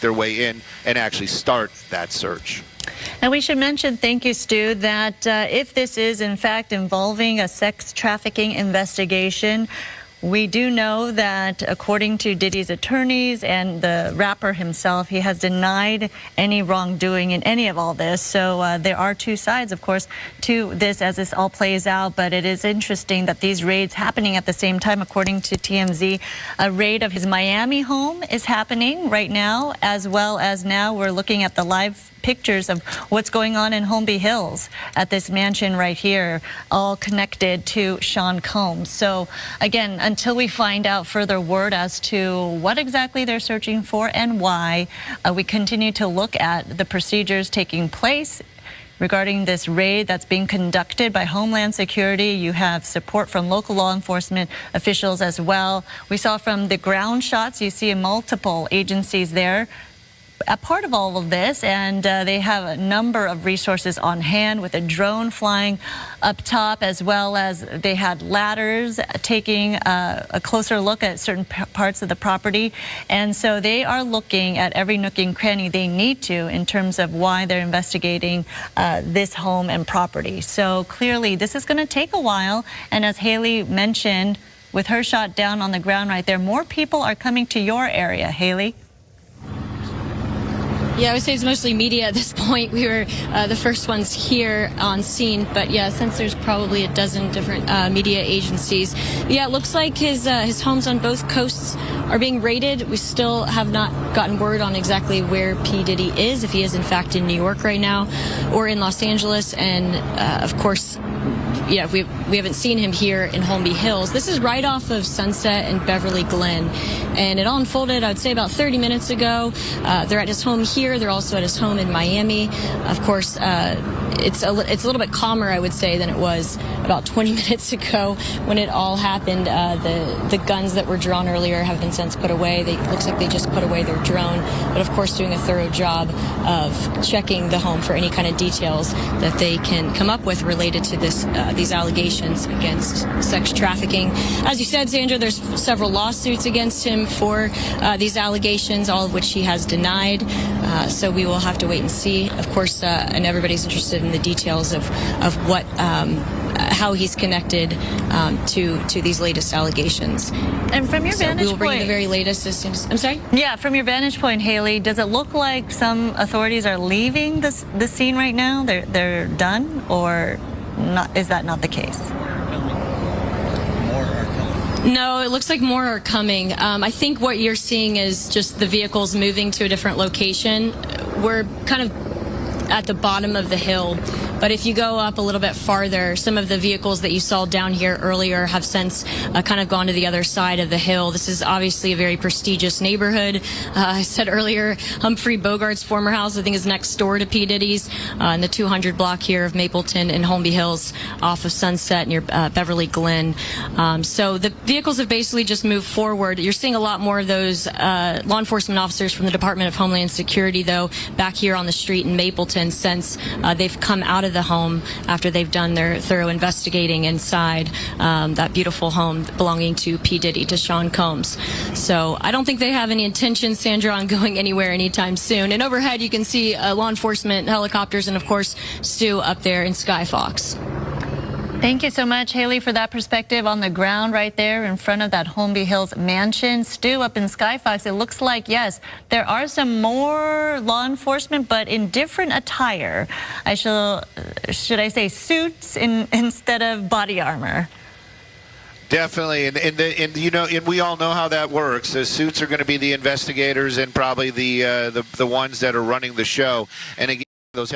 their way in and actually start that search. And we should mention, thank you, Stu, that if this is in fact involving a sex trafficking investigation, we do know that according to Diddy's attorneys and the rapper himself, he has denied any wrongdoing in any of all this. So there are two sides, of course, to this as this all plays out. But it is interesting that these raids happening at the same time. According to TMZ, a raid of his Miami home is happening right now, as well as now we're looking at the live pictures of what's going on in Holmby Hills at this mansion right here, all connected to Sean Combs. So again, until we find out further word as to what exactly they're searching for and why, we continue to look at the procedures taking place regarding this raid that's being conducted by Homeland Security. You have support from local law enforcement officials as well. We saw from the ground shots, you see multiple agencies there a part of all of this, and they have a number of resources on hand with a drone flying up top, as well as they had ladders taking a closer look at certain parts of the property. And so they are looking at every nook and cranny they need to in terms of why they're investigating this home and property. So clearly this is going to take a while, and as Haley mentioned, with her shot down on the ground right there, more people are coming to your area. Haley? Yeah, I would say it's mostly media at this point. We were the first ones here on scene, but yeah, since there's probably a dozen different media agencies. Yeah, it looks like his homes on both coasts are being raided. We still have not gotten word on exactly where P. Diddy is, if he is in fact in New York right now or in Los Angeles, and of course, yeah, we haven't seen him here in Holmby Hills. This is right off of Sunset and Beverly Glen, and it all unfolded, I would say, about 30 minutes ago. They're at his home here. They're also at his home in Miami. Of course, it's a little bit calmer, I would say, than it was about 20 minutes ago when it all happened. The guns that were drawn earlier have been since put away. It looks like they just put away their drone, but of course doing a thorough job of checking the home for any kind of details that they can come up with related to these allegations against sex trafficking. As you said, Sandra, there's several lawsuits against him for these allegations, all of which he has denied. So we will have to wait and see. Of course, and everybody's interested in the details of what how he's connected to these latest allegations. And from your vantage point, we will bring you the very latest as soon as. I'm sorry? Yeah, from your vantage point, Haley, does it look like some authorities are leaving the scene right now? They're done, or not? Is that not the case? No, it looks like more are coming. I think what you're seeing is just the vehicles moving to a different location. We're kind of at the bottom of the hill, but if you go up a little bit farther, some of the vehicles that you saw down here earlier have since kind of gone to the other side of the hill. This is obviously a very prestigious neighborhood. I said earlier, Humphrey Bogart's former house, I think, is next door to P. Diddy's in the 200 block here of Mapleton and Holmby Hills off of Sunset near Beverly Glen. So the vehicles have basically just moved forward. You're seeing a lot more of those law enforcement officers from the Department of Homeland Security, though, back here on the street in Mapleton since they've come out of the home after they've done their thorough investigating inside that beautiful home belonging to P. Diddy, to Sean Combs. So I don't think they have any intention, Sandra, on going anywhere anytime soon. And overhead, you can see law enforcement helicopters and, of course, Stu up there in Sky Fox. Thank you so much, Haley, for that perspective on the ground right there in front of that Holmby Hills mansion. Stu, up in Sky Fox, it looks like, yes, there are some more law enforcement, but in different attire. Should I say suits instead of body armor? Definitely, and you know, and we all know how that works. The suits are going to be the investigators and probably the ones that are running the show. And again, those